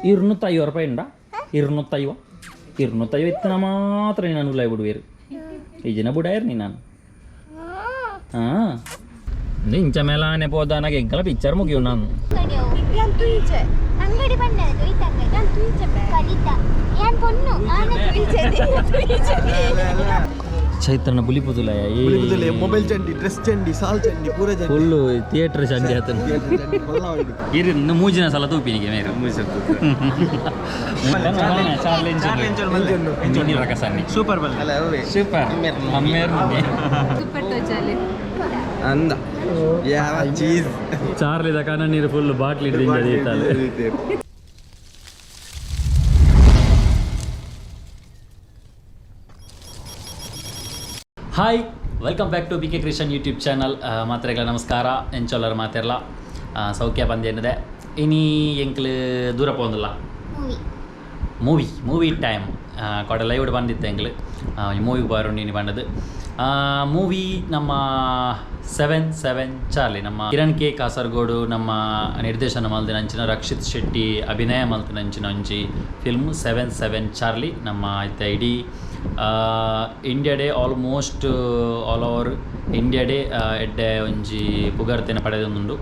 250 ഉണ്ടാ 250 ಇತ್ತನ ಮಾತ್ರ ನಾನು ಉಲಾಯ್ ಬಿಡುವೇರು ಈ ಜನ ಬಿಡಾಯರು ನಾನು ಹಾಂ ಇಂಚ ಮೇಲಾನೆ ಹೋದ ನನಗೆ ಎಂಕಲ ಪಿಕ್ಚರ್ ಮುಗಿಯು ನಾನು ಅಂಗಡಿ ಚೈತ್ರನ ಬುಲಿಪುದುಲ ಮೊಬೈಲ್ ಚಂಡಿ ಡ್ರೆಸ್ ಚಂಡಿ ಸಾಲ್ ಚಂಡಿ ಪೂರ ಚಂಡಿ ಫುಲ್ಲು ಥಿಯೇಟರ್ ಚಂಡಿ ಆತನ ಇರು ಇನ್ನು ಮೂಜಿನ ಸಲ ತೂಪಿನಿಗೆ ಮೇರು ಸೂಪರ್ ಸೂಪರ್ ಅಂದ ಯಾವ ಚೀಸ್ ಚಾರ್ಲಿದ ಕಣ್ಣ ನೀರು ಫುಲ್ ಬಾಟ್ಲಿ ಹಿಡಿದು hi welcome back to bkcreation YouTube channel ಮಾತ್ರೆಗಳ ನಮಸ್ಕಾರ ಎಂಚೊಲ್ಲರು ಮಾತೆರ್ಲ ಸೌಖ್ಯ ಬಂದೇನಿದೆ ಇನಿ ಎಂಕ್ಲು ದೂರ ಪೋಂದಿಲ್ಲ ಮೂವಿ ಟೈಮ್ ಕೊಡ ಲೈವ್ ಬಂದಿತ್ತು ಎಂಕ್ಲು ಮೂವಿಗೆ ಬಾರುಂಡು ಇನಿ ಬಂದದ್ದು ಮೂವಿ ನಮ್ಮ 777charlie ನಮ್ಮ ಕಿರಣ್ ಕೆ ಕಾಸರಗೋಡು ನಮ್ಮ ನಿರ್ದೇಶನ ಮಲ್ದಿನ ಅಂಚಿನ ರಕ್ಷಿತ್ ಶೆಟ್ಟಿ ಅಭಿನಯ ಮಲ್ತಿನ ಅಂಚಿನ ಒಂಜಿ ಫಿಲ್ಮ್ 777charlie ನಮ್ಮ ಆಯ್ತಾ ಇಡೀ India day almost all over India day ಎಡ್ಡೆ ಒಂಜಿ ಪುಗರ್ತೆನ ಪಡೆದೊಂದುಂಡು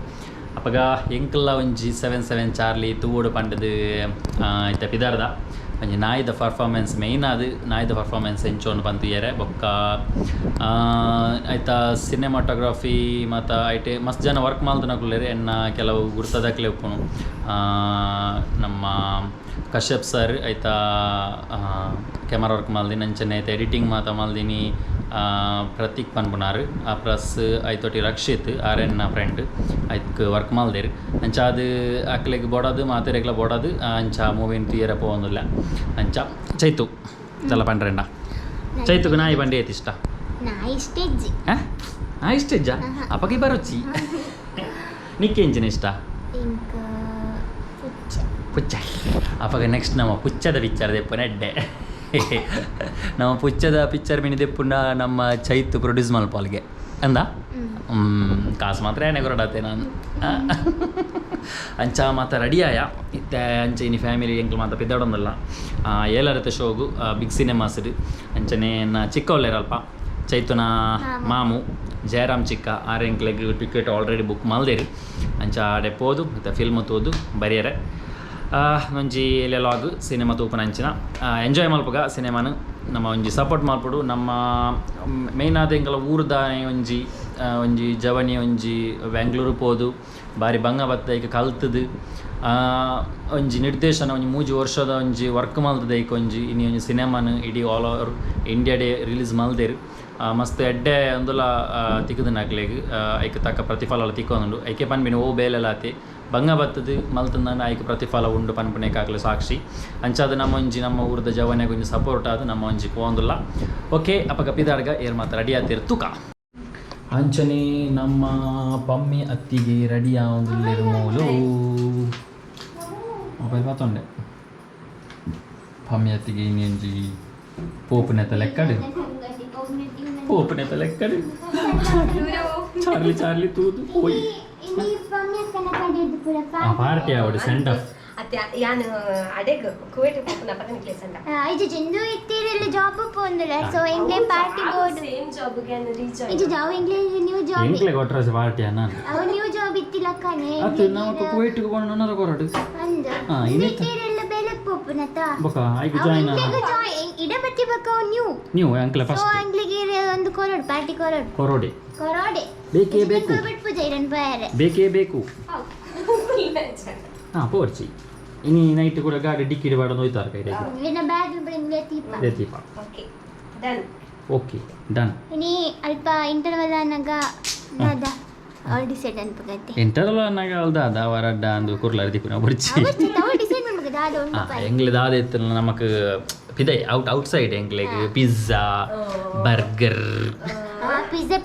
ಅಪಗ ಎಂಕಲ್ಲ ಒಂಜಿ 777charlie ತೂವೋಡು ಪಂಡದು ಐತ ಪಿದಾರ್ದ ಒಂಜಿ ನಾಯಿದ ಪರ್ಫಾರ್ಮೆನ್ಸ್ ಮೇಯ್ನ್ ಅದು ನಾಯಿದ ಪರ್ಫಾರ್ಮೆನ್ಸ್ ಎಂಚೋನು ಪಂತಿಯರೆ ಬೊಕ್ಕ ಐತ ಸಿನಿಮಾಟೋಗ್ರಫಿ ಮತ್ತು ಐಟೆ ಮಸ್ತ್ ಜನ ವರ್ಕ್ ಮಾಡ್ತನಕುಲ್ಲೇರಿ ಎನ್ನ ಕೆಲವು ಗುರ್ತದಕ್ಲೆ ಉಪ್ಪುನು ನಮ್ಮ ಕಶ್ಯಪ್ ಸರ್ ಐತ ಕ್ಯಾಮರಾ ವರ್ಕ್ ಮಲ್ದಿನಿ ಅಂಚನೆ ಐತೆ ಎಡಿಟಿಂಗ್ ಮಾತ ಮಲ್ದಿನಿ ಪ್ರತೀಕ್ ಪನ್ಪುನಾರು ಪ್ಲಸ್ ಐತೊಟ್ಟಿ ರಕ್ಷಿತ್ ಆರೆನ್ನ ಫ್ರೆಂಡ್ ಐಕ್ ವರ್ಕ್ ಮಲ್ದೇರು ಅಂಚ ಅದು ಅಕ್ಲೆಗ್ ಬೋಡೋದು ಮಾತೆರೆಗ್ಲ ಬೋಡೋದು ಅಂಚ ಮೂವಿನ ತೀಯರ ಪೋಂದಿಲ್ಲ ಅಂಚ ಚೈತು ಚಲ ಪಂಡ್ರೆಂಡ ಚೈತುಗು ನಾಯಿ ಬಂಡಿ ಐತಿ ಇಷ್ಟ ನಾಯಿ ಇಷ್ಟ ಅಪ್ಪಗೆ ಬರುಚಿ ನಿಕ್ಕೇಂಚಿನ ಇಷ್ಟ ಪುಚ್ಚ ಅಪ್ಪಗೆ ನೆಕ್ಸ್ಟ್ ನಮ್ಮ ಪುಚ್ಚದ ಪಿಕ್ಚರ್ ದೆಪ್ಪನ ಎಡ್ಡೆ ನಮ್ಮ ಪುಚ್ಚದ ಪಿಕ್ಚರ್ ಮಿನಿ ದೆಪ್ಪುಂಡ ನಮ್ಮ ಚೈತು ಪ್ರೊಡ್ಯೂಸ್ ಮಲ್ಪಾಲ್ಗೆ ಅಂದ ಕಾಸು ಮಾತ್ರ ಏನೇ ಕೊರಡತ್ತೆ ನಾನು ಅಂಚ ಮಾತ ರೆಡಿಯಾಯ ಇತ್ತೆ ಅಂಚೆ ಇನಿ ಫ್ಯಾಮಿಲಿ ಎಂಕ್ಲು ಮಾತ ಪಿದ್ದಾಡೊಂದಲ್ಲ ಏಲರತೆ ಶೋಗು ಬಿಗ್ ಸಿನಿಮಾಸ್ಡ್ ಅಂಚನೆ ಚಿಕ್ಕವಲ್ಲೇರಲ್ಪ ಚೈತುನ ಮಾಮು ಜಯರಾಮ್ ಚಿಕ್ಕ ಆರು ಎಂಕ್ಲೆಗ್ ಟಿಕೆಟ್ ಆಲ್ರೆಡಿ ಬುಕ್ ಮಲ್ದೇರಿ ಅಂಚ ಆಡೆ ಪೋದು ಮತ್ತು ಫಿಲ್ಮ್ ತೋದು ಬರಿಯರೆ ಒಂಜಿ ಲಾಗ್ ಸಿನಿಮಾ ತೂಪನ ಅಂಚಿನ ಎಂಜಾಯ್ ಮಲ್ಪಗ ಸಿನಿಮಾನು ನಮ್ಮ ಒಂಜಿ ಸಪೋರ್ಟ್ ಮಲ್ಪಡು ನಮ್ಮ ಮೇಯ್ನ್ ಆದ ಎಂಕಲ ಊರ್ದ ಒಂಜಿ ಜವನಿ ಒಂಜಿ ಬೆಂಗಳೂರು ಪೋದು ಬಾರಿ ಬಂಗ ಬತ್ತ ಈಗ ಕಲ್ತದು ಒಂಜಿ ನಿರ್ದೇಶನ ಒಂಜಿ 3 ವರ್ಷದ ಒಂಜಿ ವರ್ಕ್ ಮಲ್ತದ ಈಗ ಒಂಜಿ ಸಿನಿಮಾನು ಇಡೀ all over India day release ಮಲ್ದೇರು ಮಸ್ತ್ ಎಡ್ಡೆ ಒಂದುಲ ತಿಕ್ಕದನ ಹಾಕ್ಲೆಗ್ ಐಕೆ ತಕ್ಕ ಪ್ರತಿಫಲ ತಿಕ್ಕೊಂದುಂಡು ಐಕೆ ಪನ್ಬಿನ ಓ ಬೇಲೆಲ್ಲ ಆತಿ ಬಂಗ ಬತ್ತದು ಮಲ್ತಂದ ಐಕೆ ಪ್ರತಿಫಲ ಉಂಡು ಪನ್ಪುನೇಕಾಗ್ಲೆ ಸಾಕ್ಷಿ ಅಂಚಾದ ನಮ್ಮ ಊರದ ಜವನ್ಯಾಗ ಒಂಜಿ ಸಪೋರ್ಟ್ ಆದ ನಮ್ಮ ಒಂಜಿ ಪೋಂದುಲ್ಲ ಓಕೆ ಅಪ್ಪ ಪಿದಾಡ್ಗ ಏರ್ ಮಾತ್ರ ರೆಡಿ ಆತಿರ್ ತುಕ ಅಂಚನೆ ನಮ್ಮ ಪಮ್ಮಿ ಅತ್ತಿಗೆ ರೆಡಿ ಆವೊಂದುಲ್ಲೆರು ಮೂಲು ಮೊಬೈಲ್ ಮಾತೊಂಡೆ ಪಮ್ಮಿ ಅತ್ತಿಗೆ ಇನ್ನೊಂಜಿ ಪೋಪುನೆತ ಲೆಕ್ಕಡು ಚಾರ್ಲಿ ತೂದು ಹೋಯ್ ಪಾರ್ಟಿ ಆವಡು ಸೆಂಡ್ ಆಫ್ ಯಾನು ಅಡೆಗ್ ಕುವೈಟ್ ಪೋಪುನ ಪತನ ಕ್ಲೇಸ್ ಅಂಡ ಐಜು ಜಿಂದು ಇತ್ತಿರಲ್ಲ ಜಾಬ್ ಪೋಂದಲ ಸೊ ಎಂಗ್ಲೆ ಪಾರ್ಟಿ ಬೋರ್ಡ್ ಸೇಮ್ ಜಾಬ್ ಗೆ ರೀಚ್ ಐಜು ಜಾವ್ ಎಂಗ್ಲೆ ನ್ಯೂ ಜಾಬ್ ಎಂಗ್ಲೆ ಕೊಟ್ರಸ ಪಾರ್ಟಿ ಅನ್ನ ಅವ ನ್ಯೂ ಜಾಬ್ ಇತ್ತಿಲಕ್ಕನೆ ಅತ್ತು ನಾವು ಕುವೈಟ್ ಗೆ ಬಂದು ನನ್ನರ ಕೊರಡು ಅಂದ ಇತ್ತಿರಲ್ಲ ಬೆಲಕ್ ಪೋಪುನತ ಬಕ ಐಕು ಜಾಯಿನ್ ಇಡಬತ್ತಿ ಬಕ ನ್ಯೂ ಅಂಕ್ಲೆ ಫಸ್ಟ್ ಸೊ ಅಂಗ್ಲಿಗೆ ಒಂದು ಕೊರಡು ಪಾರ್ಟಿ ಕೊರಡೆ ಬೇಕೇ ಬೇಕು ಬಿಟ್ ಪೂಜೆ ಇರನ್ ಬಾರೆ ಬೇಕೇ ಬೇಕು ಪೋರ್ಚಿ ಇನಿ ನೈಟ್ ಕೂಡ ಗಾಡಿ ಡಿಕ್ಕಿಡಿ ಬಾಡೋದು ಹೋಯ್ತಾರೆ ಕೈದಾಗ ವಿನ ಬ್ಯಾಗ್ ಬ್ರಿಂಗ್ ದೀಪ ಓಕೆ ಡನ್ ಇನಿ ಅಲ್ಪ ಇಂಟರ್ವಲ್ ಅನ್ನಗ ದಾದ ಆಲ್ ಡಿಸೈಡ್ ಅನ್ಪಗತ್ತೆ ಇಂಟರ್ವಲ್ ಅನ್ನಗ ಅಲ್ದಾದ ವರಡ್ಡ ಅಂದು ಕುರ್ಲಾರ ದಿಕ್ಕುನ ಬರ್ಚಿ ಅವತ್ತು ಡಿಸೈಡ್ ಮಾಡ್ಬೇಕು ದಾದ ಉಂಟು ಎಂಗ್ಲೆ ದಾದ ಇತ್ತಲ್ಲ ನಮಕ್ ಪಿದೈ ಔಟ್ಸೈಡ್ ಎಂಗ್ಲೆಗ್ ಪಿಜ್ಜಾ ಬರ್ಗರ್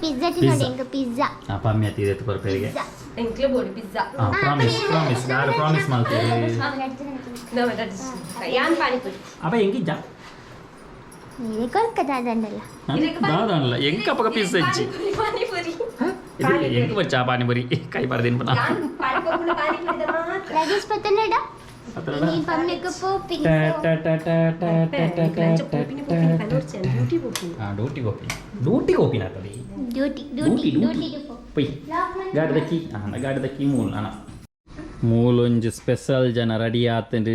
ಪಿಜ್ಜಾ ತಿನ್ನೋದು ಎಂಗ ಪಿಜ್ಜಾ ಪಮ್ಮಿ ಅತ್ತಿದೆ ಪರ್ಪೆರಿಗೆ ಎಂಕ್ಲೆ ಬೋಡಿ ಪಿಜ್ಜಾ ಪ್ರಾಮಿಸ್ ಯಾರು ಪ್ರಾಮಿಸ್ ಮಾಡ್ತೀರಿ ನೋ ದಟ್ ಇಸ್ ಯಾನ್ ಪಾನಿಪುರಿ ಅಪ್ಪ ಎಂಗಿಜ್ಜ ಇದು ಕೊಲ್ಕತ್ತಾ ದಂಡಲ್ಲ ದಾದಲ್ಲ ಎಂಕ ಪಕ್ಕ ಪೀಸ್ ಹೆಚ್ಚಿ ಪಾನಿಪುರಿ ಎಂಕ ಬಚ್ಚ ಪಾನಿಪುರಿ ಕೈ ಬಾರದೇನು ಪುನಃ ಯಾನ್ ಪಾನಿಪುರಿ ಪಾನಿಪುರಿ ದ ಮಾತ್ರ ಲಗೇಜ್ ಪತ್ತನಡ Ini pamnya popi. ಡ್ಯೂಟಿ ಕೋಪಿನ ತಡಿ Duty po. ಪೊಯ್ ಗಾಡದಕ್ಕಿ ಮೂಲ್ ಅಣ್ಣ ಮೂಲೊಂಜಿ ಸ್ಪೆಷಲ್ ಜನ ರೆಡಿ ಆತಂಡು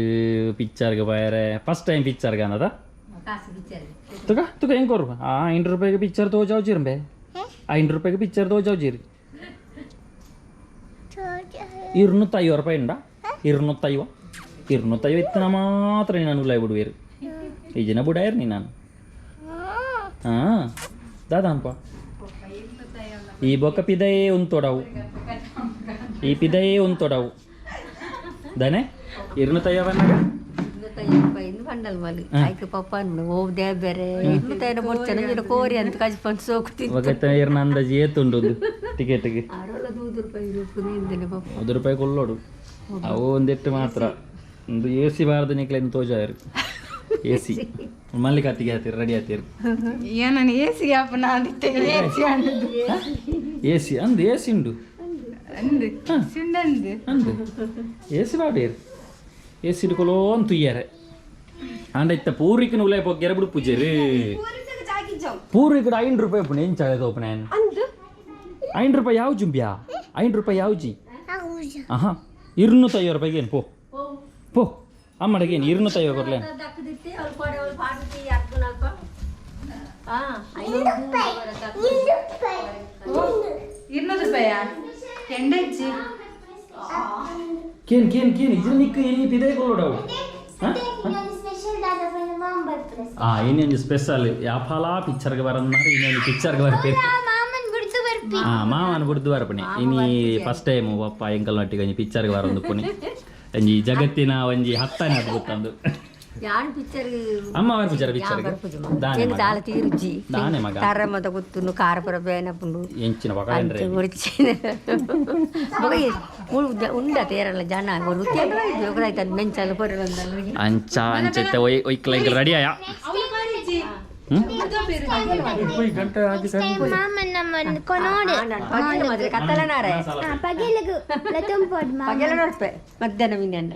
ಪಿಕ್ಚರ್ಗೆ ಬಯರೆ ಫಸ್ಟ್ ಟೈಮ್ ಪಿಕ್ಚರ್ಗೆ ಅನ್ನದ ತುಕ ಹೆಂಗೆ ಕೊರು 5 ರೂಪಾಯಿಗೆ ಪಿಕ್ಚರ್ ತೋಜಾವ್ಜಿರಂಬೆ 5 ರೂಪಾಯಿಗೆ ಪಿಕ್ಚರ್ ತೋಜಾವ್ಜಿರಿ 250 ರೂಪಾಯಿ ಉಂಡ 250 ಇತ್ತನ ಮಾತ್ರ ನಾನು ಉಲಾಯ್ ಬಿಡುವೇರು ಈ ಜನ ಬುಡಾಯರ್ ನೀ ನಾನು ಹಾಂ ದಾದಾನ್ಪ ಈ ಬೊಕ್ಕ ಪಿದಯೇ ಉಂತೊಡವು ಈ ಪಿದಯೇ ಉಂತೊಡವು ದನೆ 250 ಇನ್ನು ಬಂಡಲ್ ಮಲ್ಲಿ ಆಯ್ಕೆ ಪಪ್ಪ ಓ ಬೇರೆ ಇನ್ನು ಬರ್ತಾನೆ ಕೋರಿ ಅಂತ ಕಾಜಿ ಪಂಚ ಸೋಕ್ತಿ ಒಗತ್ತ ಇರ್ನ ಅಂದಾಜು ಏತುಂಡು ಟಿಕೆಟ್ಗೆ 100 ರೂಪಾಯಿ ಕೊಲ್ಲೋಡು ಅವು ಒಂದೆಟ್ಟು ಮಾತ್ರ ಒಂದು ಎ ಸಿ ಬಾರ್ದು ನಿಕ್ಲೇನು ತೋಜಾರು ಎ ಸಿ ಮಲ್ಲಿಕಾತಿಗೆ ಹಾತಿರು ರೆಡಿ ಹಾತಿರು ಏನನ್ನ ಎಸಿ ಅಪ್ಪನ ಅಂದಿತ್ತೆ ಎ ಸಿ ಅಂದು ಎ ಸಿ ಉಂಡು ಅಂದು ಸುಂಡಂದು ಅಂದು ಎ ಸಿ ಬಾಡೇರು ಎ ಸಿ ಇಟ್ಕೊಳ್ಳೋ ಅಂತ ತುಯ್ಯಾರೆ ಅಂಡ ಇತ್ತ ಪೂರ್ವಿಕನ ಉಲಾಯ ಪೋಗ್ಯಾರ ಬಿಡು ಪೂಜೆರು ಪೂರ್ವಿಕಡ 5 ರೂಪಾಯಿ ಪುಣ ಏನು ಚಾಳೆ ತೋಪನ 5 ರೂಪಾಯಿ ಯಾವ ಜುಂಬ್ಯಾ 5 ರೂಪಾಯಿ ಯಾವ ಜಿ ಆಹಾ 250 ರೂಪಾಯಿಗೆ ಏನು ಪೋ ಅಮ್ಮಡಿಗೆ ಏನು 250 ಕೊಡ್ಲೇನು 200 ರೂಪಾಯಾ ಎಂಡಜ್ಜಿ ಕೇನ್ ಇದು ನಿಕ್ಕು ಏನು ಪಿದೆ ಕೊಲ್ಲೋಡವು ಇನ್ನೊಂದು ಸ್ಪೆಷಲ್ ಯಾಫಲ ಪಿಕ್ಚರ್ಗೆ ಬರೋದು ಇನ್ನೊಂದು ಪಿಕ್ಚರ್ಗೆ ಬರ್ಬೇಕು ಮಾಮನ ಬಿಡ್ದು ಬರ್ಪಣೆ ಇನಿ ಫಸ್ಟ್ ಟೈಮ್ ಪಪ್ಪ ಎಂಕಲ್ ನಟ್ಟಿಗೆ ಒಂಜಿ ಪಿಕ್ಚರ್ಗೆ ಬರೋದು ಪುಣಿ ಒಂಜಿ ಜಗತ್ತಿನ ಒಂಜಿ 10ನೇ ಅದ್ಭುತ ಯಾನ್ ಪಿಕ್ಚರ್ ಅಮ್ಮ ಅವರ ಪಿಕ್ಚರ್ಗೆ ದಾನೆ ದಾಲ ತೀರುಜಿ ದಾನೆ ಮಗ ತಾರಮ್ಮದ ಗೊತ್ತುನು ಕಾರಪುರ ಬೇನಪುಂಡು ಎಂಚಿನ ಬಕಂಡ್ರೆ ಉಂಡ ತೇರಲ್ಲ ಜನ ವೃತ್ತಿ ಮೆಂಚಲು ಬರೋಲ್ಲ ಅಂಚತ್ತೆ ಒಯ್ಕಲ ರೆಡಿ ಆಯಾ ಮಧ್ಯಾಹ್ನ ವಿನ್ಯಾನ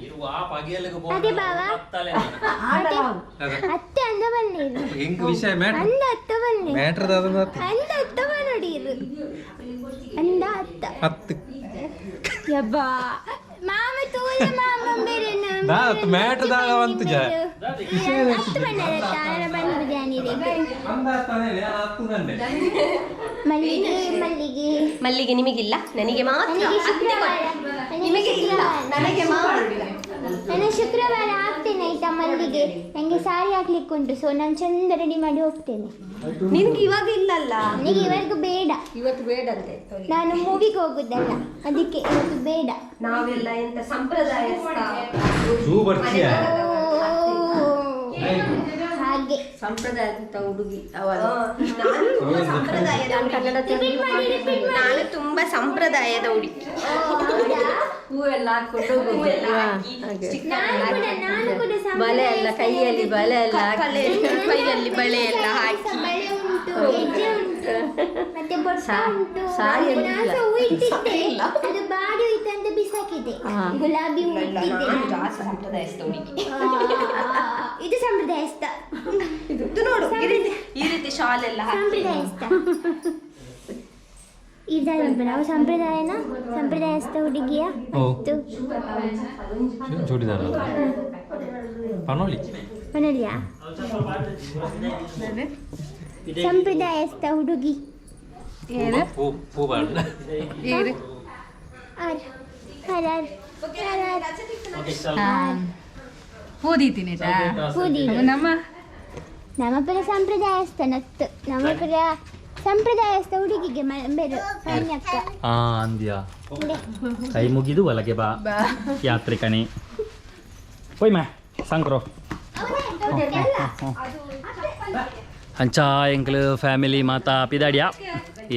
ಮಲ್ಲಿಗೆ ನಿಮಗಿಲ್ಲ ನನಗೆ ಮಾತ್ರ ನಿಮಗೆ ಇಲ್ಲ ನನಗೆ ಮಾತ್ರ ನಾನು ಶುಕ್ರವಾರ ಹಾಕ್ತೇನೆ ಆಯ್ತಾ ಮಲ್ಲಿಗೆ ನನಗೆ ಸಾರಿ ಹಾಕ್ಲಿಕ್ಕೆ ಉಂಟು ಸೊ ನಾನು ಚಂದ ರೆಡಿ ಮಾಡಿ ಹೋಗ್ತೇನೆ ನಿನ್ಗೆ ಇವಾಗ ಇಲ್ಲಲ್ಲ ನನಗೆ ಇವತ್ತು ಬೇಡ ಇವತ್ತು ಬೇಡಂತೆ ನಾನು ಮೂವಿಗೆ ಹೋಗುದಲ್ಲ ಅದಕ್ಕೆ ಇವತ್ತು ಬೇಡ ನಾವೆಲ್ಲ ಎಂತ ಸಂಪ್ರದಾಯ ಹಾಗೆ ಸಂಪ್ರದಾಯದ ಹುಡುಗಿ ನಾನು ತುಂಬಾ ಸಂಪ್ರದಾಯದ ಹುಡುಗಿ ಹೂವೆಲ್ಲ ಹಾಕೊಂಡು ಬಳೆ ಎಲ್ಲ ಕೈಯಲ್ಲಿ ಬಳೆ ಎಲ್ಲ ಕೈಯಲ್ಲಿ ಬಳೆ ಎಲ್ಲ ಹಾಕಿ ಮತ್ತೆ ಸಾರಿ ಅದು ಬಾಡಿ ಹೋಯ್ತು ಅಂತ ಬಿಸಾಕಿದೆ ಗುಲಾಬಿ ಸಂಪ್ರದಾಯದ ಹುಡುಗಿ ಇದು ಸಂಪ್ರದಾಯಸ್ಥ ಇದು ನೋಡು ಈ ರೀತಿ ಶಾಲ್ ಎಲ್ಲ ಸಂಪ್ರದಾಯಸ್ಥ ಇದಲ್ಲ ನಾವು ಸಂಪ್ರದಾಯಸ್ಥ ಹುಡುಗಿಯ ಮತ್ತು ಪನೋಲಿಯಾ ಸಂಪ್ರದಾಯಸ್ಥ ಹುಡುಗಿ ಪೂದೀತೀನಿ ನಮ್ಮ ಪರ ಸಂಪ್ರದಾಯಸ್ಥ ನತ್ತು ನಮ್ಮ ಪರ ಸಂಪ್ರದಾಯಸ್ಥ ಹುಡುಗಿಗೆ ಬೇರೆ ಸೈನ್ಯಕ್ಕ ಅಂದ್ಯಾ ಕೈ ಮುಗಿದು ಒಳಗೆ ಬಾ ಯಾತ್ರಿಕನೇ ಹೋಯ್ ಮಾ ಸಂಕ್ರೋ ಅಂಚ ಎಂಕ್ಲು ಫ್ಯಾಮಿಲಿ ಮಾತಾ ಪಿದಾಡಿಯಾ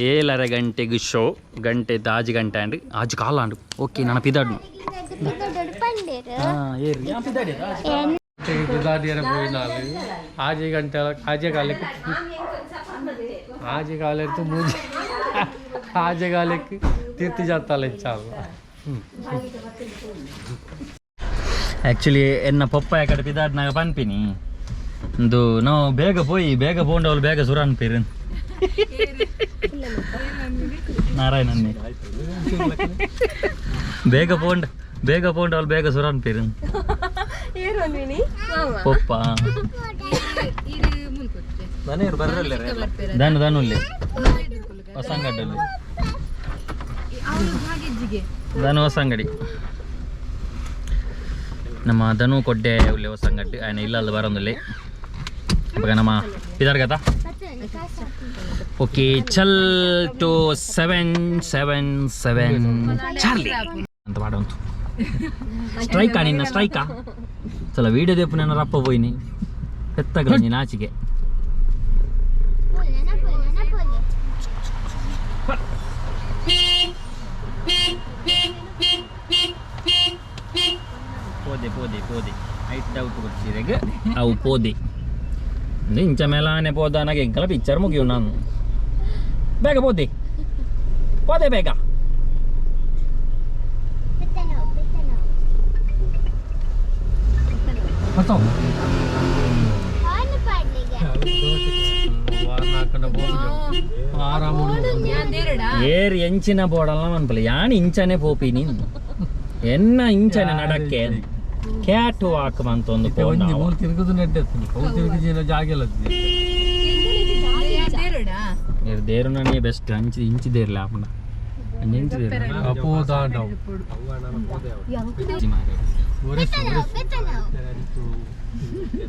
7:30 ಗಂಟೆಗೆ ಶೋ ಗಂಟೆ ಆಜು ಗಂಟೆ ಅಂಡ್ ಆಜು ಕಾಲ ಅಂಡು ಓಕೆ ನಾನು ಪಿದಾಡ್ನು आजे घंटे आजे काले तो मुझे आजे काले तीर्थ जाता ले चल ಆ್ಯಕ್ಚುಲಿ ಎನ್ನ ಪಪ್ಪ ಯಾಕಡೆ ಪಿದಾಡ್ನಾಗ ಪನ್ಪಿನಿ ಒಂದು ನಾವು ಬೇಗ ಪೋಂಡವಳು ಬೇಗ ಸುರ ಅನ್ಪೀರಿ ನಾರಾಯಣನ್ನೇ ಬೇಗ ಪೋಂಡವಳು ಬೇಗ ಸುರ ಅನ್ಪೀರಿ ಪಪ್ಪ ದಾನುಲ್ಲಿ ಹೊಸಂಗಡ್ಡಲ್ಲಿ ಹೊಸಂಗಡಿ ನಮ್ಮ ಧನು ಕೊಡ್ಡೆ ಉಳ್ಳೆ ಹೊಸಂಗಡ್ಡಿ ఆయన ఇల్లు బరందులే ఇక ನಮ್ಮ పిదర్గత ఓకే చల్ టు 777 చార్లీ ಅಂತ పాడంతు స్ట్రైకా నిన్న స్ట్రైకా చల వీడియో తెప్పు నేను రప్ప పోయిని పెద్దగా నీ నాచికే పోದೆ ಹೈಟ್ ಔಟ್ ಕೊಡ್ಸಿರೆಗೆ ಅವು ಪೋದೆ ಇಂಚ ಮೇಲಾನೆ ಪೋದ ನನಗೆ ಎಂಕಲ ಪಿಕ್ಚರ್ ಮುಗಿಯು ನಾನು ಬೇಗ ಪೋದೆ ಬೇಗ ಏರ್ ಎಂಚಿನ ಬೋಡಲ್ಲ ಮನ್ಪಲ್ಲ ಯಾನ್ ಇಂಚನೆ ಪೋಪಿನಿ ಎನ್ನ ಇಂಚನೆ ನಡಕ್ಕೆ ಕ್ಯಾಟ್ ವಾಕ್ ಅಂತ ಒಂದು ದೇರು ನನಗೆ ಬೆಸ್ಟ್ ಇಂಚಿದೇರ್ಲ ಅಪ್ಪನ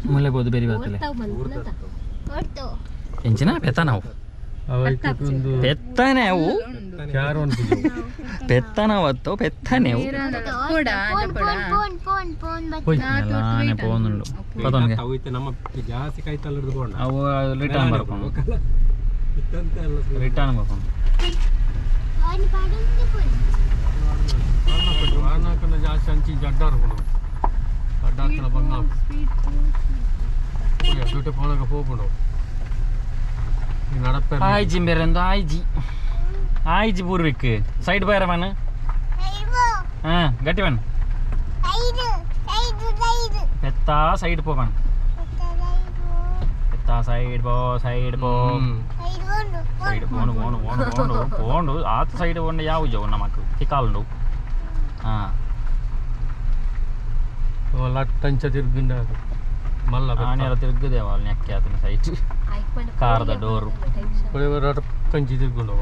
ಮುಲ್ಲೆ ಬೋದು ಬೇರೆ ಬರ್ತಲೆ ಎಂಚಿನ ಪೆತ್ತನವು ಪೆತ್ತನೆವು పెత్తనవతో పెత్తనేవు అలానే పోనుండు పదొనಗೆ ಅವು ರಿಟರ್ನ್ ಬರ್ಕೊಂಡು ಜಾಸ್ತಿ ಹಂಚಿ ಜಡ್ಡಾರು ಅಡ್ಡಾಡ್ತಾರ ಬಂಗ ಡ್ಯೂಟಿ ಫೋನಾಗ ಹೋಗ್ಬಿಡು ಆಯ್ಜಿ ಬೇರೆಂದು ಆಯ್ಜಿ ಪೂರ್ವಿಕ್ ಸೈಡ್ ಬೈರ ಮನ ಗಟ್ಟಿ ಬನ್ పెత్త సైడ్ పో మన పెత్త సైడ్ పో సైడ్ పోండు ಆತ ಸೈಡ್ ಪೋಂಡು ಯಾವ ಜವು ನಮಕ್ ತಿಕ್ಕಾಲು ಲಟ್ಟಂಚ ತಿರ್ಗಿಂಡ ಮಲ್ಲ ಆನೆಲ್ಲ ತಿರ್ಗದೆ వాళ్ళు ನೆಕ್ಕೆ ಆತನ ಸೈಡ್ ಕಾರದ ಡೋರು ಕಂಚಿ ತಿರ್ಕೊಂಡು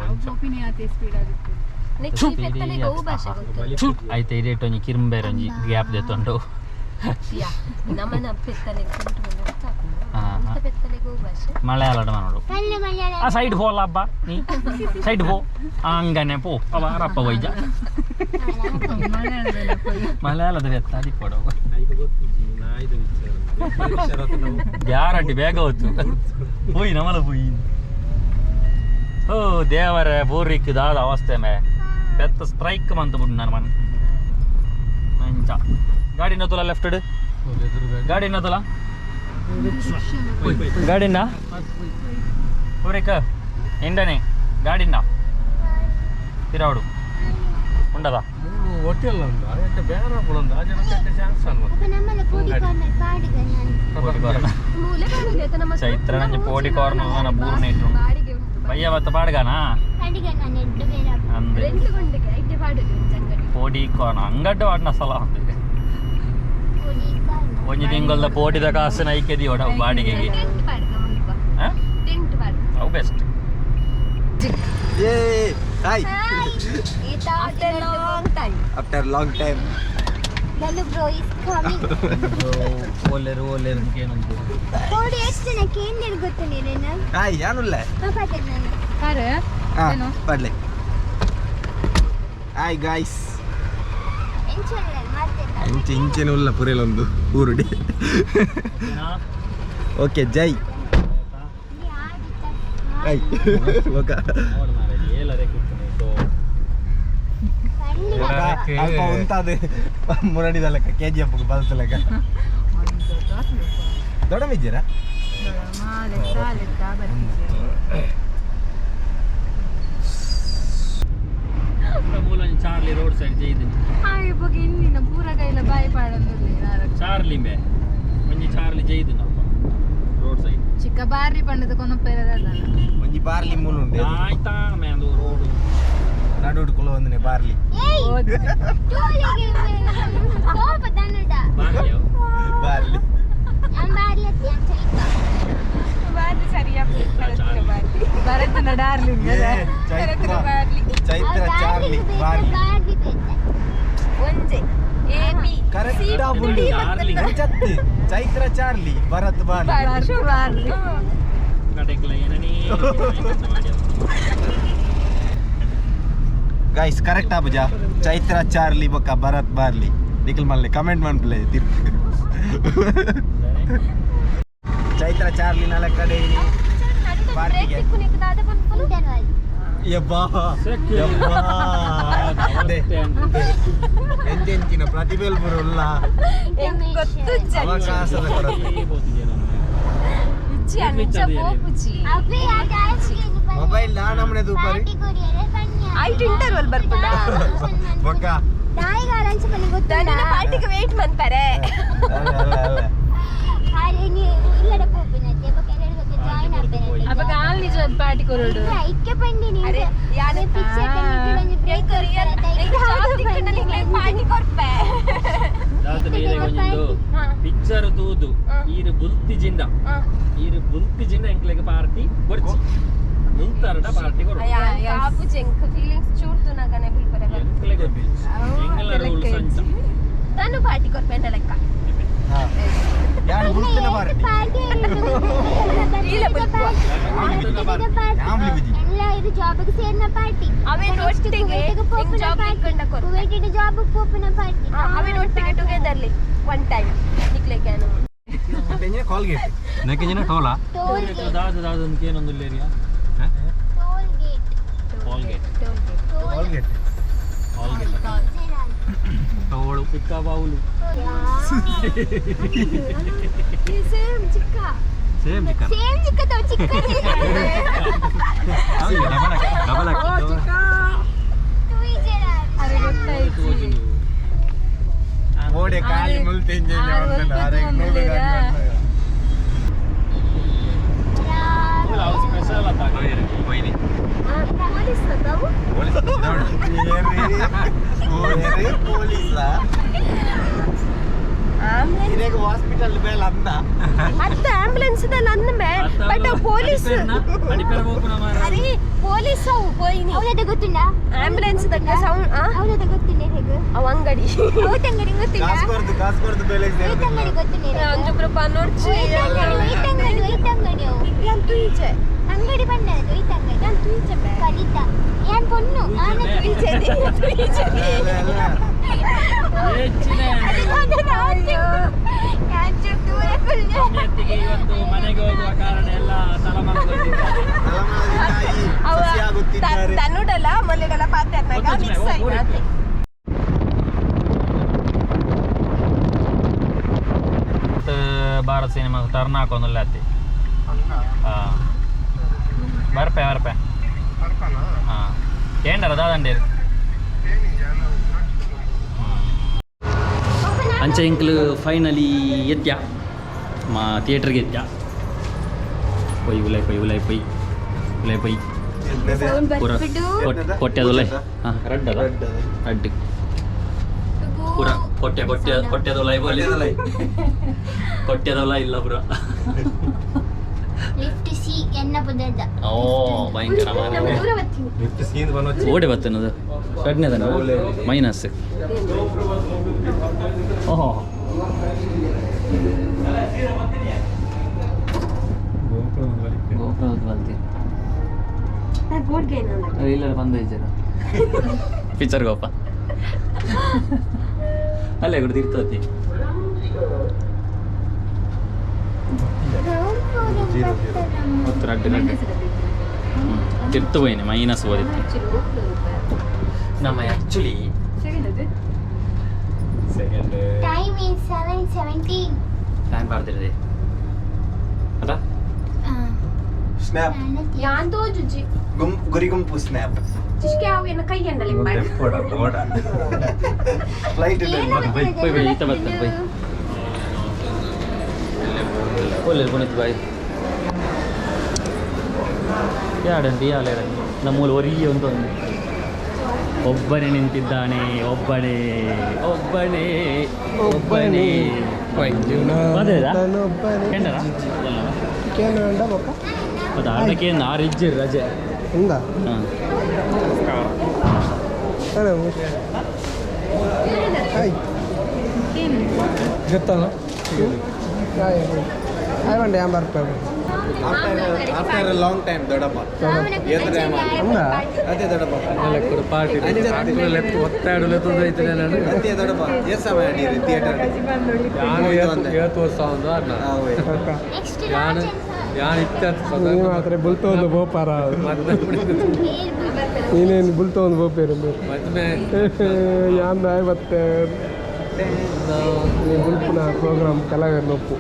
అయితే ఇదేటో కిరింబేరంజి గ్యాప్ తెత్తుండు మలయాళం మనోడు ఆ సైడ్ పోలా అబ్బా నీ సైడ్ పో అంగనే పో రప్ప వైజ మలయాళದ ವ್ಯತ್ತ అది ಕೊಡೋ ಗ್ಯಾರಂಟಿ ಬೇಗ ಹೋಯ್ತು పోయి ನಮಲ పోయి ఓ దేవరే బోర్రికి దాದ అవಸ್ಥೆ ಮೇ పెద్ద స్ట్రైక్ మంతబుడు ನಾನು మన మంచ ಗಾಡಿನ ತುಲ ಲೆಫ್ಟ್ ಗಾಡಿನ ತುಲ ಗಾಡಿನ ఊరిక ఎండనే ಗಾಡಿನ తిరావుడు ఉండదా ಹೋಟೆಲ್ ಅಂದ ಎಂತ ಬೇರೆ ಪುರಂದ ಜನಕ್ಕೆ ಚಾನ್ಸ್ ಚೈತ್ರ ನಂಜ ಪೋಡಿ ಕಾರ್ನರ್ ನನ್ನ ಬೂರ್ನೆ ಇಟ್ಟು ಭಯ್ಯ ಬತ್ತ ಪಾಡ್ಗಾನಾ ಅಂದ್ರೆ ಪೋಡಿ ಕಾರ್ನರ್ ಅಂಗಡ್ಡೆ ವಾಡ್ನ ಸಲ ಒಂಜಿ ತಿಂಗಳ ಪೋಟಿದ ಕಾಸಿನ ಐಕ್ಯದಿ ಹೊಡ ಬಾಡಿಗೆಗೆ ಅವು best Hi. After long time. Hello bro is coming. ಓಲೇರು ಏನಂತ ಕೋಡಿ ಎಷ್ಟು ನ ಕೇಂದ್ರ ಗೊತ್ತು ನೀನೇನ Hi, ಯಾನುಲ್ಲ ಪಾಪಕ್ಕೆ ನಾನು ಕಾರೆ ಏನು ಬರ್ಲಿ Hi guys. ಎಂಚಲ್ಲ ಮಾಡ್ತೇನೆ ಇಂಚೆನುಲ್ಲ ಪುರೇಲೊಂದು ಊರುಡಿ ಓಕೆ ಜೈ Hi. ಓಕೆ ಅಲ್ಪ ಉಂಟಾದೆ ಮುರಡಿದಲ್ಲಕ್ಕ KGF ಬಲ್ಸಲಕ್ಕ ದೊಡ್ಡ ಮಿಜ್ಜಿರಾ ಮೂಲ ಚಾರ್ಲಿ ರೋಡ್ ಸೈಡ್ ಜೈದಿನ ಹಾಗೆ ಬಗ್ಗೆ ಇಂದಿನ ಪೂರ ಕೈಲ ಬಾಯಿ ಪಾಡಂದಿಲ್ಲ ಚಾರ್ಲಿ ಮೇ ಒಂಜಿ ಚಾರ್ಲಿ ಜೈದಿನ ರೋಡ್ ಸೈಡ್ ಚಿಕ್ಕ ಬಾರಿ ಪಂಡದ ಕೊನಪ್ಪೆರದಲ್ಲ ಒಂಜಿ ಬಾರ್ಲಿ ಮೂಲ ಉಂಡೆ ಆಯ್ತಾ ಮೇ ಅದು ರೋಡ್ ನಡುಡು ಕುಲ ಒಂದನೆ ಬಾರ್ಲಿ ಕೋಪ ತನ್ನಡ ಬಾರ್ಲಿ ಬಾರಿ ಅತ್ತಿ ಬಾರಿ ಸರಿಯಾ ಭರತನ ಡಾರ್ಲಿಂಗ್ ಚೈತ್ರ ಚಾರ್ಲಿ ಬಾರ್ಲಿ ಒಂಜೆ ಎ ಬಿ ಕರೆಕ್ಟ್ ಬುಳ್ಳಿ ಚತ್ತಿ Chaitra Charlie Bharath barley barley ಕಡೆಕ್ಲ ಏನನಿ ಗೈಸ್ ಕರೆಕ್ಟ್ ಆಬುಜ ಚೈತ್ರ ಚಾರ್ಲಿ ಬೊಕ್ಕ ಭರತ್ ಬಾರ್ಲಿ ನಿಖಿಲ್ ಮಲ್ಲೆ ಕಮೆಂಟ್ ಮಾಡ್ಪ್ಲೆ ಚೈತ್ರ ಚಾರ್ಲಿ ನಾಳೆ ಕಡೆ ಪಾರ್ಟಿಗೆ ಯಬ್ಬಾ ಎಂತೆಂಚಿನ ಪ್ರತಿಭೆಲ್ ಬರೋಲ್ಲ ಅವಕಾಶದ ಕೊರತೆ ಮೊಬೈಲ್ ನಮ್ಮನೆ ದೂಪರಿ ಆಯ್ತು ಇಂಟರ್ವಲ್ ಬರ್ಬೋದ ಬೊಕ್ಕ ಪಾರ್ಟಿಗೆ ವೇಟ್ ಮಾಡ್ತಾರೆ ಅಪ್ಪ ಕಾಲ್ ನಿಜ ಪಾರ್ಟಿ ಕೊರೋಡು ಅರೆ ಯಾನೆ ಪಾರ್ಟಿ ಕೊರ್ಪೆ ಪಿಕ್ಚರ್ ತೂದು ಈರು ಬುಲ್ತಿಜಿಂದ ಎಂಕ್ಲೆಗೆ ಪಾರ್ಟಿ ಕೊಡ್ಚಿ ಮುಂತಾರಟ ಪಾರ್ಟಿ ಕೊಡು ಕಾಪು ಚೆಂಕ್ ಫೀಲಿಂಗ್ಸ್ ಚೂರ್ತು ನಗನೆ ಬಿಲ್ಪರೆ ಎಂಕ್ಲೆಗೆ ಎಂಗೆಲ್ಲ ರೂಲ್ಸ್ ಅಂಚ ನಾನು ಪಾರ್ಟಿ ಕೊರ್ಪೆ ಅಂತ ಲೆಕ್ಕ ಯಾರು ಬುಲ್ತಿನ ಪಾರ್ಟಿ ಎಲ್ಲ ಇದು ಜಾಬ್ಗೆ ಸೇರಿನ ಪಾರ್ಟಿ ಅವೇನ್ ಒಟ್ಟಿಗೆ ಜಾಬ್ ಇಟ್ಕೊಂಡ ಕೊರು ಕುವೈಟಿನ ಜಾಬ್ ಪೋಪನ ಪಾರ್ಟಿ ಅವೇನ್ ಒಟ್ಟಿಗೆ ಟುಗೆದರ್ಲಿ ಒನ್ ಟೈಮ್ ನಿಕ್ಲೆಕ್ಯಾನು ಕಾಲ್ಗೇಟ್ ನಕೆಜಿನ ಟೋಲಾ ದಾದ ಏನೊಂದು ಏರಿಯಾ ಟೋಲ್ ಕಾಲ್ಗೇಟ್ ಟೋಳು ಪಿಕ್ಕ ಬಾವುಲು ಸೇಮ್ ಚಿಕ್ಕ ಸೇಮ್ ಚಿಕನ್ ಸೇಮ್ ಚಿಕ್ಕ ಚಿಕ್ಕ ಡಬಲ್ ಓಡೆ ಕಾಲಿ ಮುಲ್ತೆಂಜೆ ಸ್ಪೆಷಲ್ ಅಂತ ಕೊಯ್ಲಿ ಪೊಲೀಸ್ ಹಾಸ್ಪಿಟಲ್ ಮೇಲೆ ಅಂದ ಅತ್ತ ಆಂಬುಲೆನ್ಸ್ ಅಂದಮೆ ಬಟ್ ಪೊಲೀಸ್ ಅರೆ ಪೊಲೀಸ್ ಅವು ಪೋಯಿನಿ ಅವಳದ ಗೊತ್ತಿಲ್ಲ ಆಂಬುಲೆನ್ಸ್ ದಕ್ಕ ಸೌಂಡ್ ಅವಳದ ಗೊತ್ತಿಲ್ಲ ಹೇಗೆ ಅವ ಅಂಗಡಿ ಅಂಗಡಿ ಗೊತ್ತಿಲ್ಲ ಕಾಸು ಕೊಡ್ದು ಬೆಲೆ ಅಂಗಡಿ ಗೊತ್ತಿಲ್ಲ ಒಂದು ರೂಪಾಯಿ ನೋಡ್ಚಿ ಅಂಗಡಿ ಅವು ಯಾನ್ ತುಯಿಚೆ ಅಂಗಡಿ ಬಂದದ್ದು ಅಂಗಡಿ ಯಾನ್ ತುಯಿಚೆ ಬೇ ಕಲಿತ ಯಾನ್ ಪೊಣ್ಣು ಆನೆ ತುಯಿಚೆ ಇವತ್ತು ಮನೆಗೆ ಹೋಗುವ ಕಾರಣ ಎಲ್ಲ ತನ್ನುಡಲ್ಲ ಮಲ್ಲಿಗೆಲ್ಲ ಪಾತ್ರೆನಾಗ ಮಿಕ್ಸ್ ಆಗಿ ಭಾರತ್ ಸಿನಿಮಾ ಟರ್ನ್ ಹಾಕೊಂದಲ್ಲ ಅತ್ತಿ ಬರ್ಪೆ ಹಾಂ ఏంటారు దాదండి ಅಂಚೆ ಇಂಕ್ಲು ಫೈನಲಿ ಎತ್ಯ ಮಾ ಥಿಯೇಟ್ರಿಗೆ ಎತ್ಯ ಪೊಯ್ ಪೂರ ಕೊಟ್ಟೆದೊಲೆ ಹಾಂ ರಡ್ಡ ರಡ್ಡು ಪೂರ ಕೊಟ್ಟೆದೊಲ ಕೊಟ್ಟೆದೊಲ ಇಲ್ಲ ಪೂರ ಲಿಫ್ಟ್ ಸಿ ಎನ್ನ ಪುದದ ಓ ಭಯಂಕರ ಓಡೆ ಬತ್ತನದು ಕಡ್ನೆದನ ಮೈನಸ್ ಓಹೋ ಗೋಪುರ ಬಲ್ತಿ ಇಲ್ಲರ ಬಂದ ಇದ್ದಾರ ಪಿಕ್ಚರ್ ಗೋಪ ಅಲ್ಲೇ ಕೂಡ ತಿರ್ತತಿ ರಡ್ಡು ತಿರ್ತು ಹೋಯ್ನಿ ಮೈನಸ್ ಓದಿತ್ತು ನಮ್ಮ actually second time is 7:17 time ಬರ್ತಿದೆ ಅದ ಸ್ನ್ಯಾಪ್ ಯಾಂತೋ ಜುಜಿ ಗುರಿಗುಂಪು ಸ್ನ್ಯಾಪ್ ಚಿಶ್ಕೆ ಅವು ಏನು ಕೈ ಎಂಡಲಿ ಮಾಡಿ ಫ್ಲೈಟ್ ಇದೆ പോയി ഈത്ത പത്ത് പോയി പോലെ കുണിത്ത് പോയി ಯಾಡಂಟಿ ಯಾಲೇರಂಟಿ ನಮ್ಮೂಲು ಒರಿಯ ಒಂದು ಒಬ್ಬನೇ ನಿಂತಿದ್ದಾನೆ ಒಬ್ಬನೇ ಒಬ್ಬನೇ ಒಬ್ಬನೇ ಅದೇದಾ ಎಂಡರ ಅದು ಆಡಕ್ಕೇನು 6 ಇಜ್ಜಿ ರಜೆ ఉందా ಹಾಂ చెప్తాను అవండి ಆಫ್ಟರ್ ಎ ಲಾಂಗ್ ಟೈಮ್ ದೊಡ್ಡಪ್ಪ ಅದೇ ದೊಡ್ಡಪ್ಪ పార్టీ ఒత్తాడు లేకపోతే ಅದೇ ದೊಡ್ಡಪ್ಪ ಎಷ್ಟು ಸಮಯ ನೀರು ಥಿಯೇಟರ್ ಏತು ವಸ್ತಾ ఉందో అన్న ಮಾತ್ರ ಬುಲ್ತೊಂದು ಬೋಪಾರ ನೀನೇನು ಬುಲ್ತೊಂದು ಬೋಪೇರು ಯಾಂದ ಮತ್ತೆ ಬುಲ್ಪುನ ಪ್ರೋಗ್ರಾಮ್ ಕಲಾವಿದ ನೊಪ್ಪು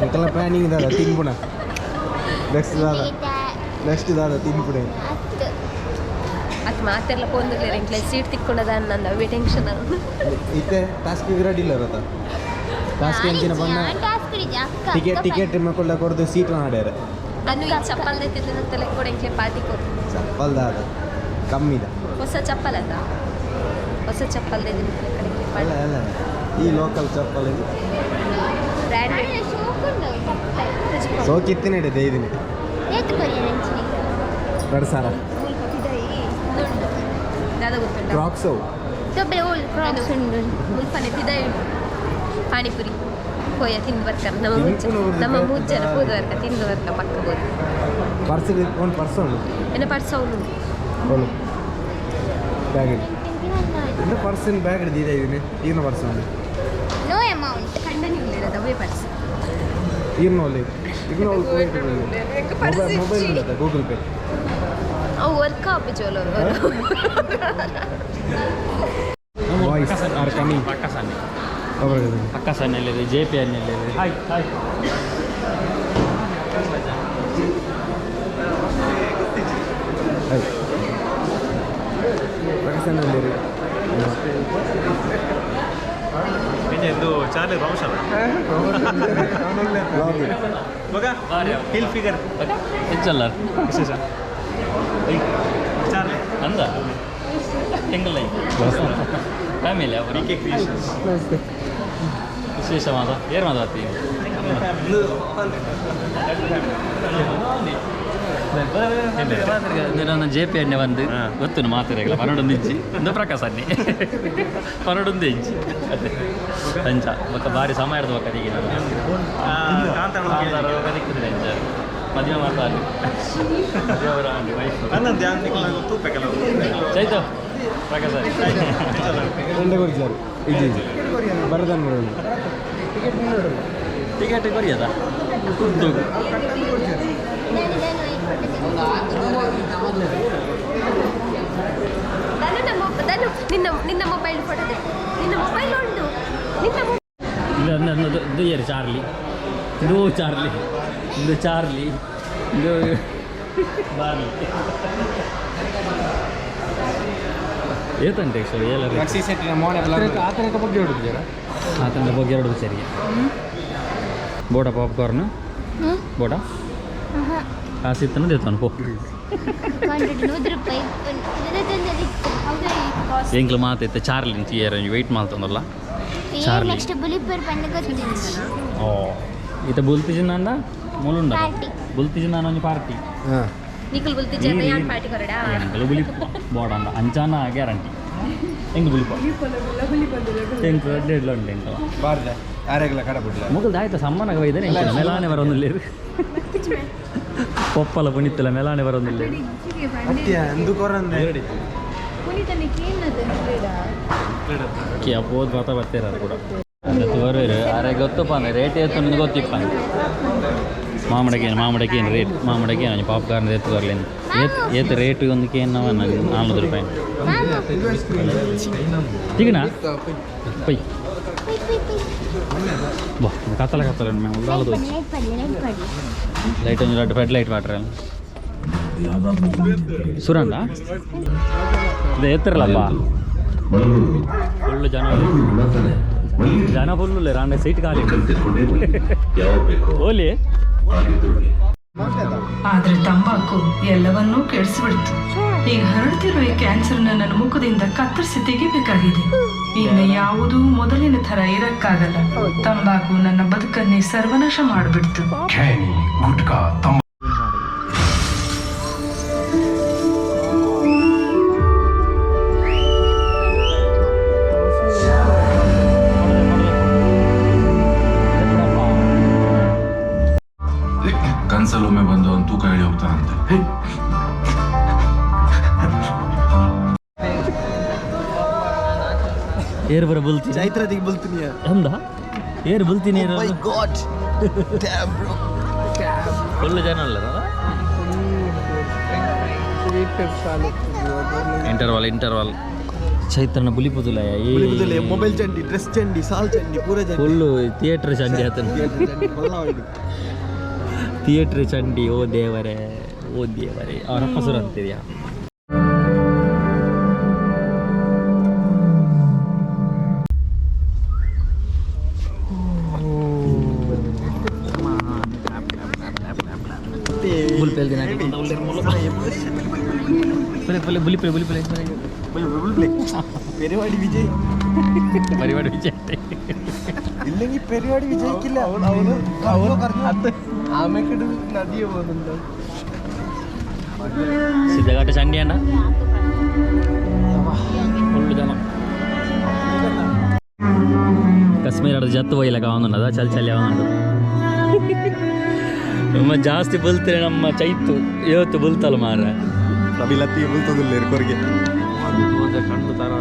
ఇంకలా ప్లానింగ్ దాదా తిన్పున నెక్స్ట్ దాదా తిన్పుడే ಅದು ಮಾತೆಲ್ಲ ಪೋಂದಿಲ್ಲ ಇಂಕ್ಲೆ ಸೀಟ್ ತಿಕ್ಕೊಂಡದ ನನ್ನ ಅವೇ ಟೆನ್ಷನ್ ಇತ್ತೆ ಟಾಸ್ಕ್ ರೆಡಿ ಇಲ್ಲ ರತ ಟಾಸ್ಕ್ ಎಂಚಿನ ಬಂದ ಟಿಕೆಟ್ ಮಕ್ಕಳ ಕೊಡ್ದು ಸೀಟ್ ಮಾಡ್ಯಾರ ನಾನು ಈ ಚಪ್ಪಲ್ ತೆತ್ತಿದ್ದಂತಲ್ಲ ಕೂಡ ಇಂಕ್ಲೆ ಪಾರ್ಟಿ ಕೊಡು ಚಪ್ಪಲ್ ದಾದ ಕಮ್ಮಿದ ಹೊಸ ಚಪ್ಪಲ್ ಅದ ಹೊಸ ಚಪ್ಪಲ್ ಅಲ್ಲ ಅಲ್ಲ ಈ ಲೋಕಲ್ ಚಪ್ಪಲ್ ಇದು ಸೋಕಿತ್ತಿನ ಹಿಡಿದೆ ಇದೀನಿ ಬಡ್ಸಾರ ಕ್ರಾಕ್ಸು ಮುಲ್ಪನೆ ತಿದಾಯಿ ಪಾನಿಪುರಿ ಹೋಯ ತಿಂದು ಬರ್ತಾರೆ ನಮ್ಮ ಮೂರು ಜನ ಹೋದ ವರ್ಗ ತಿಂದು ವರ್ಗ ಪಕ್ಕ ಹೋದ ಪರ್ಸ್ ಒಂದು ಪರ್ಸ್ ಉಂಟು ಏನ ಪರ್ಸ್ ಅವನು ಅವನು ಬ್ಯಾಗ್ ಇಡು എൻ്റെ പർസിന് ബാഗ് എടുത്തില്ല ഇതിന് ഈർന്ന പർസാണ് ನೋ ಅಮೌಂಟ್ കണ്ടനില്ല ദവേ പർസ് ഈർന്നോല്ലേ ಮೊಬೈಲ್ ಇರುತ್ತೆ ಗೂಗಲ್ ಪೇ ಅವು ವರ್ಕ್ ಆಪಿಚೋಲು ವಾಯ್ಸ್ ಆರ್ ಕಮಿಂಗ್ ಪಕ್ಕ ಸಣ್ಣಲ್ಲಿದೆ ಜೆ ಪಿ ಅನ್ನಲ್ಲಿದೆ ಹಾಯ್ ಹಾಯ್ ಪಾಕಿಸ್ತಾನದಲ್ಲಿ പിന്നെ എന്തോ ചാർലി റോഷാണ് ಹಿಲ್ ಫಿಗರ್ ಹೆಚ್ಚಲ್ಲ ವಿಶೇಷ ಚಾರ್ಲಿ ಅಂದ ಹೆಂಗಲ್ಲ ಫ್ಯಾಮಿಲಿ ಅವರು bkcreation ವಿಶೇಷವಾದ ಏನು ಮಾತಾಡ್ತಿ ನಾನು ಜೆ ಪಿ ಎಣ್ಣೆ ಬಂದು ಗೊತ್ತು ಮಾತಾಡಿಲ್ಲ ಪನ್ನೊಂದು ಇಂಚಿ ಒಂದು ಪ್ರಕಾಶ ಅನ್ನಿ ಪನ್ನೊಂದು ಇಂಚಿ ಅದೇ ಅಂಚ ಬೊಕ್ಕ ಭಾರಿ ಸಮಯ ಇಡ್ದು ಬೊಕ್ಕ ಈಗ ನಾನು ಕದಿಕ್ಕಿದ್ರೆ ಅಂಚ ಮದುವೆ ಮಾಡ್ತಾರೆ ದೇವರ ವೈಫ್ ನನ್ನ ಧ್ಯಾನ ನಿಖಿಲ್ ತೂಪೆ ಕೆಲವು ಚೈತು ಪ್ರಕಾಶ എൻ്റെ കുറിച്ചാണ് ഇജി ഭരതൻ ಟಿಕೆಟ್ ಕೊರಿಯದ ಕುದ್ದು ನಿನ್ನ ಮೊಬೈಲ್ ಫೋಟೋ ನಿನ್ನ ಮೊಬೈಲ್ ಉಂಟು ಇದು ಏರು ಚಾರ್ಲಿ ಇದು ಚಾರ್ಲಿ ಇದು ಚಾರ್ಲಿ ಇದು ಬಾರ್ಲಿ ಏತಂತೆ ಸರ್ ಎಲ್ಲರೂ ಆತನಿಕ ಬಗ್ಗೆ ಹೊಡಿದ್ದೀರಾ ಆತನ ಬಗ್ಗೆ ಎರಡು ಸರಿ ಬೋಡ ಪಾಪ್ಕಾರ್ನ್ ಬೋಡ ಕಾಸಿತ್ತನ ದೇತಾನು ಪೋ ಎಂಕ್ಲು ಮಾತೈತೆ ಚಾರ್ಲಿ ಚೀಯರ್ ವೆಯ್ಟ್ ಮಾಡ್ತಂದಲ್ಲ ಚಾರ್ಲಿ ನೆಕ್ಸ್ಟ್ ಬುಲಿಪರ್ ಪಂಡಗ ಓ ಈತ ಬುಲ್ತಿಜಿನ ಅಂದ ಮೂಲುಂಡ ಬುಲ್ತಿಜಿನ ಒಂದು ಪಾರ್ಟಿ ನಿಖಿಲ್ ಬುಲ್ತಿ ಜನ ಯಾನ್ ಪಾರ್ಟಿ ಕೊರಡಾ ಎಂಕಲು ಬುಲಿಪ್ ಬೋಡ ಅಂದ ಅಂಚಾನ ಗ್ಯಾರಂಟಿ ಹೆಂಗೆ ಬುಲಿಪ ಎಂಕ್ ಡೆಡ್ಲ ಉಂಟು ಎಂಕ ಬಾರ್ದ ಆರೆಗ್ಲ ಕಡ ಬಿಡ್ಲ ಮುಗಲ್ದು ಆಯ್ತು ಸಮ್ಮನಾಗ ಒಯ್ದಾನೆ ಎಂಕಿಲ್ಲ ಮೆಲಾನೆ ಬರೋದಿಲ್ಲ ಪೊಪ್ಪಲ ಪುಣಿತ್ತಲ್ಲ ಮೆಲಾನೆ ಬರೋದಿಲ್ಲ ಅತ್ಯ ಎಂದು ಕೊರಂದೆ ಅಪ್ಪೋದು ಬರ್ತಾ ಬರ್ತೀರ ಕೂಡ ಬರೋರು ಅರೆ ಗೊತ್ತಪ್ಪ ಅಂದ್ರೆ ರೇಟ್ ಎತ್ತು ನಿಮ್ಗೆ ಗೊತ್ತಿಪ್ಪ ಮಾಮಡಕ್ಕೇನು ರೇಟ್ ಮಾಮಡಕ್ಕೇನು ಪಾಪ್ಕಾರ್ನ್ ಎತ್ತು ಬರಲಿಂದ ಏತು ರೇಟ್ ಒಂದಕ್ಕೆ ಏನು 400 ರೂಪಾಯಿ ಟಿಗಣ ಪೈ ಬಾ ಕತ್ತಲ ಕತ್ತಲ ಉಳ್ಳಾಲದು ಲೈಟ್ ಒಂದು ಫೆಡ್ ಲೈಟ್ ವಾಟ್ರ ಸುರಂಡ ಇದು ಎತ್ತರಲ್ಲಪ್ಪ ಫುಲ್ಲು ಜನ ಫುಲ್ಲು ರಾಂಡೆ ಸೀಟ್ ಖಾಲಿ ಓಲಿ. ಆದ್ರೆ ತಂಬಾಕು ಎಲ್ಲವನ್ನೂ ಕೆಡಿಸ್ಬಿಡ್ತು. ಈಗ ಹರಡ್ತಿರೋ ಈ ಕ್ಯಾನ್ಸರ್ ನನ್ನ ಮುಖದಿಂದ ಕತ್ತರಿಸಿ ತೆಗಿಬೇಕಾಗಿದೆ. ಇನ್ನು ಯಾವುದೂ ಮೊದಲಿನ ತರ ಇರಕ್ಕಾಗಲ್ಲ. ತಂಬಾಕು ನನ್ನ ಬದುಕನ್ನೇ ಸರ್ವನಾಶ ಮಾಡಿಬಿಡ್ತು. ಕನ್ಸಲ್ಲೊಮ್ಮೆ ಬಂದು ಒಂದು ತೂಕ ಹೇಳಿ ಹೋಗ್ತಾನಂತೆ. ಏರ್ ಬರ ಬಲ್ತೀನಿ ಚೈತ್ರದಿಗೆ ಬಲ್ತೀನಿ ಅಂದ ಏರ್ ಬಲ್ತೀನಿ ಫುಲ್ಲು ಜನ ಅಲ್ಲ ಇಂಟರ್ವಾಲ್ ಚೈತ್ರನ ಬುಲಿಪುದುಲ ಮೊಬೈಲ್ ಚಂಡಿ ಡ್ರೆಸ್ ಚಂಡಿ ಸಾಲ್ ಚಂಡಿ ಪೂರ ಚಂಡಿ ಫುಲ್ಲು ಥಿಯೇಟ್ರ್ ಚಂಡಿ ಆತನ ಥಿಯೇಟ್ರ್ ಚಂಡಿ. ಓ ದೇವರೇ ಅವರಪ್ಪ ಸುರ ಅಂತಿದ್ಯಾ. പെരുവാടി വിജയ് ഇല്ലെങ്കിൽ പെരുവാടി വിജയിക്കില്ല. ആമക്കെട്ട് നദിയെ പോകുന്നുണ്ടോ ಸಿದ್ಧಘಾಟ ಚಂಡಿ ಅಣ್ಣ ಫುಲ್ಲು ಜನ. ಕಾಶ್ಮೀರ ಜತ್ತು ಒಯ್ಯಲ್ಲ ಅವನುಂಡದ ಚಲಿ ಅವನುಂಡು ನಮ್ಮ ಜಾಸ್ತಿ ಬಲ್ತಾರೆ ನಮ್ಮ ಚೈತು ಇವತ್ತು ಬಲ್ತಲ್ಲ ಮಾರ ರಬಿಲತ್ತಿ ಬಲ್ತದಿಲ್ಲ ಕೊರ್ಗೆ ಕಣ್ಣು ತರ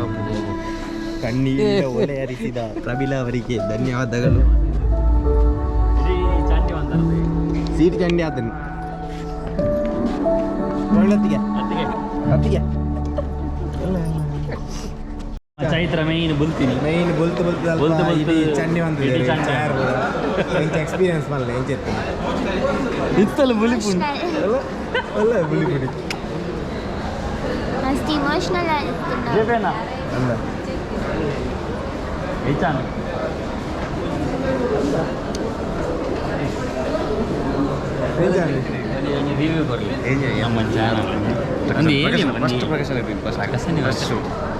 ಕಣ್ಣಿಗೆ ಒಲೆ ಹರಿಸಿದ ಪ್ರಬಿಲ ಅವರಿಗೆ ಧನ್ಯವಾದಗಳು. ಸೀಟ್ ಚಂಡಿ ಆತನು ಹತ್ತಿಗೆ ಚೈತ್ರ ಮೈನ್ ಬಲ್ತೀನಿ ಬೊಲ್ತು ಚಂಡಿ ಎಕ್ಸ್ಪೀರಿಯನ್ಸ್ ಮಾಡಲ್ಲ ಏನ್ ಚೆತ್ತೀನಿ ಇತ್ತಲ್ಲ ಬುಲಿಪುಂಡು ಅಲ್ಲ ಬುಲಿಪುಡಿ ಮಸ್ತ್ ಇಮೋಷನಲ್ ಆಯ್ತು. ಅಲ್ಲ ಹೆಚ್ಚಾನ ರಿವ್ಯೂ ಬರಲಿ ನಮ್ಮ ಚಾನಲ್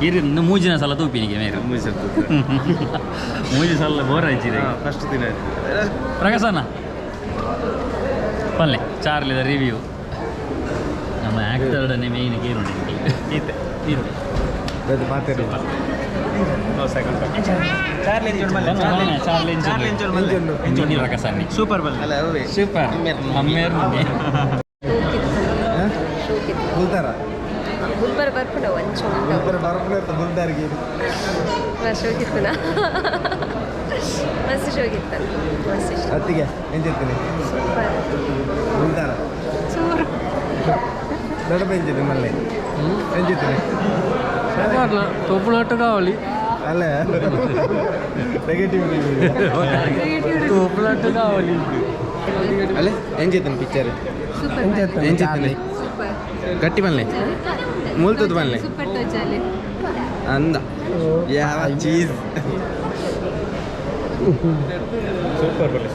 ಇನ್ನು ಮೂಜಿನ ಸಲ ತೂಪಿನಿಗೆ ಮೇರು ಮೂಜಿ ಸಲ ಬೋರ್ ಆಯ್ತಿದೆ ಫಸ್ಟ್ ದಿನ ಪ್ರಕಾಶನ ಪಲ್ಲೆ ಚಾರ್ಲಿದ ರಿವ್ಯೂ ನಮ್ಮ ಆ್ಯಕ್ಟರ್ಡನ್ನೇ ಮೇಯ್ನ್ ಕೇರು ಸೂಪರ್ ಬುಲ್ತಾರ ಗುಲ್ಬರ್ ಬರ್ಪುಣ ಒಂಚು ಬುಲ್ದಾರ್ಗೆ ಮಸ್ತ್ ಹೋಗಿತ್ತನ ಮಸ್ತ್ ಹೋಗಿತ್ತನ ಮಸ್ತ್ ಇಷ್ಟ ಹತ್ತಿಗೆ ಏನ್ ಚೆತ್ತೀನಿ ಬುಲ್ತಾರ ದೊಡ್ಡ ಬೆಂಚಿದೆ ಮಲ್ಲೆ ಏನ್ ಚೆತ್ತೀನಿ తోపులాట కావాలి ಅಲ್ಲ ನೆಗೆಟಿವ್ తోపులాట కావాలి ಅಲ್ಲೇ ಏನ್ ಚೆತ್ತೀನಿ ಪಿಕ್ಚರ್ ಏನ್ ಚೆತ್ತೀನಿ ಗಟ್ಟಿ ಬನ್ಲೆ ಮೂಲ್ತದ ಬನ್ಲೆ ಸೂಪರ್ ಟಚಲ್ಲಿ ಅಂದ ಯಾವ ಚೀಸ್ ಸೂಪರ್ ಬರಲಿ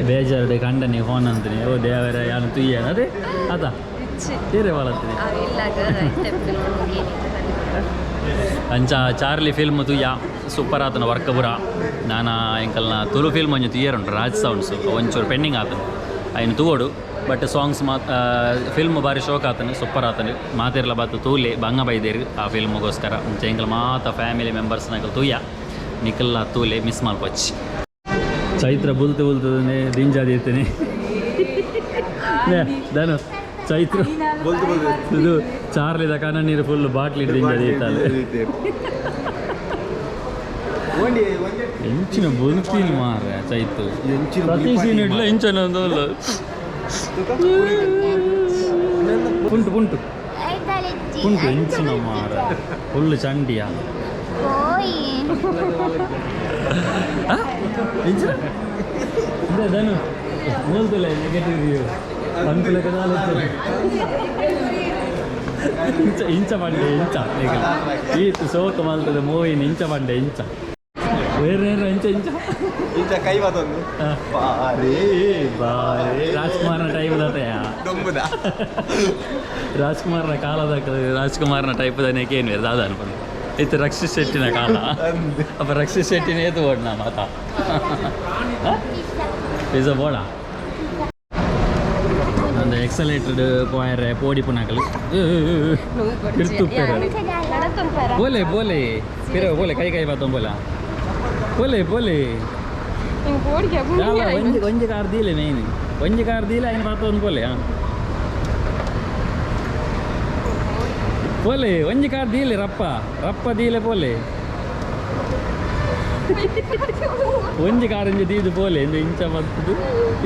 ಬೇಜಾರು ಕಂಡನಿ ಫೋನ್ ಅಂತೀನಿ ಓ ದೇವರ ಯಾನು ತುಯ್ಯ ಅದೇ ಅದ ಬೇರೆ ಬಾಳತ್ತೀನಿ ಅಂಚ ಚಾರ್ಲಿ ಫಿಲ್ಮ್ ತುಯ್ಯ ಸೂಪರ್ ಆತನ ವರ್ಕ್ ಬುರ ನಾನು ಎಂಕಲ್ನ ತುಳು ಫಿಲ್ಮ್ ಒಂಜಿ ತುಯ್ಯರುಂಟು ರಾಜ್ ಸೌಂಡ್ಸು ಒಂಚೂರು ಪೆಂಡಿಂಗ್ ಆತನು ಅಯ್ನು ತೂವೋಡು ಬಟ್ ಸಾಂಗ್ಸ್ ಫಿಲ್ಮ್ ಭಾರಿ ಶೋಕ್ ಆತನು ಸೂಪರ್ ಆತನು ಮಾತಿರ್ಲ ಬಾತು ತೂಲೆ ಬಂಗ ಬೈದೇರು ಆ ಫಿಲ್ಮ್ಗೋಸ್ಕರ ಮುಂಚೆ ಎಂಕಲ್ ಮಾತ ಫ್ಯಾಮಿಲಿ ಮೆಂಬರ್ಸ್ನಾಗ ತುಯ್ಯ ನಿಕಲ್ಲ ತೂಲೆ ಮಿಸ್ ಮಾಡ್ಕೊಚ್ಚಿ ಚೈತ್ರ ಬುಲ್ತದೆ ದಿಂಜಾದಿ ಇರ್ತೀನಿ ದಾನು ಚೈತ್ರ ಇದು ಚಾರ್ಲಿದ ಕಣ್ಣ ನೀರು ಫುಲ್ ಬಾಟ್ಲಿ ದಿಂಜಾದಿ ಇರ್ತಾಳೆ ಎಂಚಿನ ಬದುಕ್ತೀನಿ ಮಾರ ಚೈತು ಪ್ರತಿ ಸೀನ್ ಇಡ್ಲ ಎಂಚನ ಒಂದು ಪುಂಟು ಪುಂಟು ಪುಂಟು ಎಂಚಿನ ಮಾರ ಫುಲ್ ಚಂಡಿಯ ಓಯ್ ಧನು ಮೂಲ್ತಲ್ಲ ನೆಗೆಟಿವ್ ರಿವ್ಯೂ ಅಂಕುಲ ಇಂಚ ಬಂಡೆ ಇಂಚ ಈತು ಸೋಕ ಮಲ್ತದ ಮೂವಿನ ಇಂಚ ಬಂಡೆ ಇಂಚ ಬೇರೆ ಇಂಚ ಇಂಚ ಇಂಚ ಕೈ ಮಾತೊಂದು ಬಾರೇ ಬಾರೇ ರಾಜ್ಕುಮಾರ್ನ ಟೈಪ್ದತೆಯ ರಾಜ್ಕುಮಾರ್ನ ಕಾಲದ ರಾಜ್ಕುಮಾರ್ನ ಟೈಪ್ದನೇ ಏನು ದಾದ ಅನ್ಕೊಂಡು ಇತ್ತು ರಕ್ಷಿತ್ ಶೆಟ್ಟಿನ ಕಾಲ ಅಪ್ಪ ರಕ್ಷಿತ್ ಶೆಟ್ಟಿನೇ ಏತು ಓಡ್ ನಾ ಮಾತಾ ಪಿಜ್ಜಾ ಬೋಡ ಒಂದು ಎಕ್ಸಲೇಟೆಡ್ ಪೋಯರೆ ಪೋಡಿ ಪುನಾಕಲು ಬೋಲೆ ಬೋಲೆ ಫಿರ ಬೋಲೆ ಕೈ ಕೈ ಬಾತೊಂದು ಬೋಲೆ ಬೋಲೆ ಒಂಜಿ ಕಾರ್ ದೀಲೆ ಮೇಯ್ನ್ ಒಂಜಿ ಕಾರ್ ದೀಲೆ ಐನು ಬಾತೊಂದು ಬೋಲೆ ಬೋಲೆ ಒಂಜಿ ಕಾರ್ ದೀಲೆ ರಪ್ಪ ದೀಲೆ ಬೋಲೆ ಒಂಜಿ ಕಾರಿಂಜ ದೀದು ಬೋಲೆ ಇಂಚ ಬರ್ತದು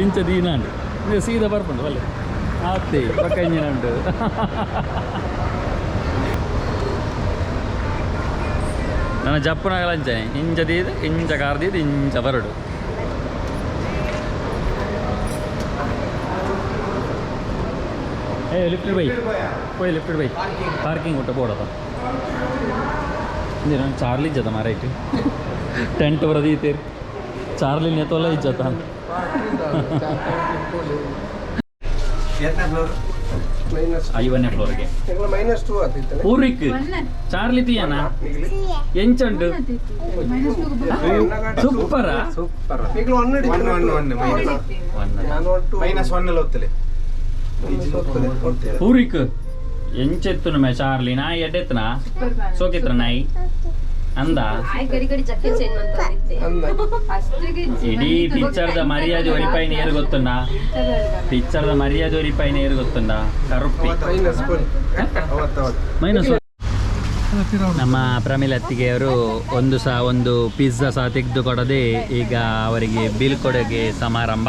ಇಂಚ ದೀನಾಂಡು ಸೀದಾ ಬರ್ಪುಂಡು ಬೋಲೆ ಆತ್ತೆ ಪಕ್ಕ ಇಂಜಿನುಂಡು ನನ್ನ ಜಪ್ಪುನಾಗಲ ಅಂಚನೆ ಇಂಚ ದೀದು ಇಂಚ ಕಾರ್ ದೀದು ಇಂಚ ಬರಡು ಏ ಲಿಫ್ಟೆಡ್ ಬೈ പോയി ലിഫ്റ്റഡ് ബൈ പാർക്കിംഗ് ಕೊಟ್ಟು ಬೋಡಪ್ಪ ಇಂದಿನ ಚಾರ್ಲಿ ಇಜ್ಜತ ಮಾರೈಟ್ ಟೆಂಟ್ ಬರದೀತೀರಿ ಚಾರ್ಲಿ ನೆತ್ತೋಲ್ಲ ಇಜ್ಜತ ಐವನೇ ಫ್ಲೋರ್ಗೆ ಪೂರ್ವಿಕ್ ಚಾರ್ಲಿ ತೀಯನ ಎಂಚುಂಟು ಸೂಪರ ಪೂರ್ವಿಕ್ ಎಂచెత్తును మే చార్లీ నాయి ఎడ్డెత్తునా సోకిత్ర నాయి ಅಂದ ಇಡೀ ಪಿಕ್ಚರ್ದ ಮರ್ಯಾದೆ ಒರಿಪೈನ ಏರು ಗೊತ್ತುಂಡ ಪಿಕ್ಚರ್ದ ಮರ್ಯಾದೆ ಒರಿಪೈನ ಏರು ಗೊತ್ತುಂಡ ಕರುಪ್ಪಿ ಮೈನಸ್ ನಮ್ಮ ಪ್ರಮೀಲ್ ಅತ್ತಿಗೆ ಅವರು ಒಂದು ಪಿಜ್ಜಾ ಸಹ ತೆಗೆದು ಕೊಡದೆ ಈಗ ಅವರಿಗೆ ಬಿಲ್ ಕೊಡೋಕೆ ಸಮಾರಂಭ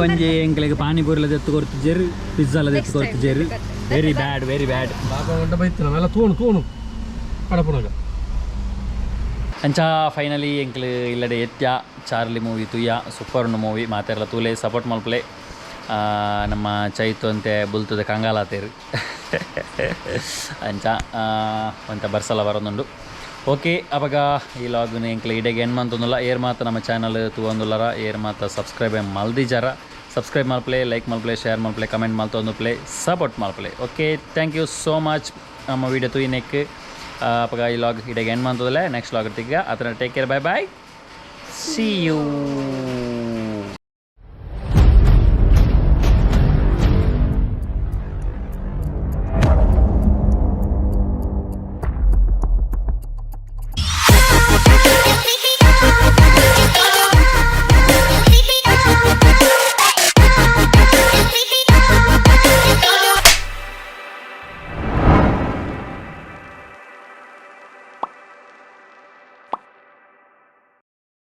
ಒಂಜೇ ಎಂಕ್ಲೆಗೆ ಪಾನಿಪುರಿ ಎತ್ತು ಕೊಡ್ತಿದ್ದೇರು ಪಿಜ್ಜಾ ಎಲ್ಲ ಎತ್ತು ಕೊಡ್ತಿದ್ದೇರು ವೆರಿ ಬ್ಯಾಡ್ ಅಂಚ ಫೈನಲಿ ಎಂಕ್ಲು ಇಲ್ಲಡೆ ಎತ್ಯ ಚಾರ್ಲಿ ಮೂವಿ ತುಯ್ಯ ಸೂಪರ್ ಮೂವಿ ಮಾತೆಲ್ಲ ತೂಲೆ ಸಪೋರ್ಟ್ ಮಲ್ಪಲೆ ನಮ್ಮ ಚೈತು ಅಂತೆ ಬುಲ್ತದೆ ಕಂಗಾಲಾತೇರು ಅಂಚ ಅಂತ ಬರ್ಸಲ ಬರೋದುಂಡು ಓಕೆ ಅವಾಗ ಈ ಲಾಗ್ನ ಎಂಕ್ಲೆ ಇಡೆಗೆ ಏನು ಮಂತೊಂದಿಲ್ಲ ಏರ್ ಮಾತ ನಮ್ಮ ಚಾನಲ್ ತೂವೊಂದುಲ್ಲರ ಏರ್ ಮಾತ ಸಬ್ಸ್ಕ್ರೈಬ್ ಮಲ್ದಿಜಾರ ಸಬ್ಸ್ಕ್ರೈಬ್ ಮಲ್ಪಲೆ ಲೈಕ್ ಮಲ್ಪಲೆ ಶೇರ್ ಮಲ್ಪಲೆ ಕಮೆಂಟ್ ಮಲ್ತೊಂದು ಪ್ಲೇ ಸಪೋರ್ಟ್ ಮಲ್ಪಲೆ okay thank you so much ನಮ್ಮ ವೀಡಿಯೋ ತುಯಿನೆಕ್ ಅವಾಗ ಈ ಲಾಗ್ ಇಡೆಗೆ ಏನು ಮಂತೊಂದಿಲ್ಲ ನೆಕ್ಸ್ಟ್ ಲಾಗ್ ಇರ್ತೀಗ ಅದನ್ನ take care bye see you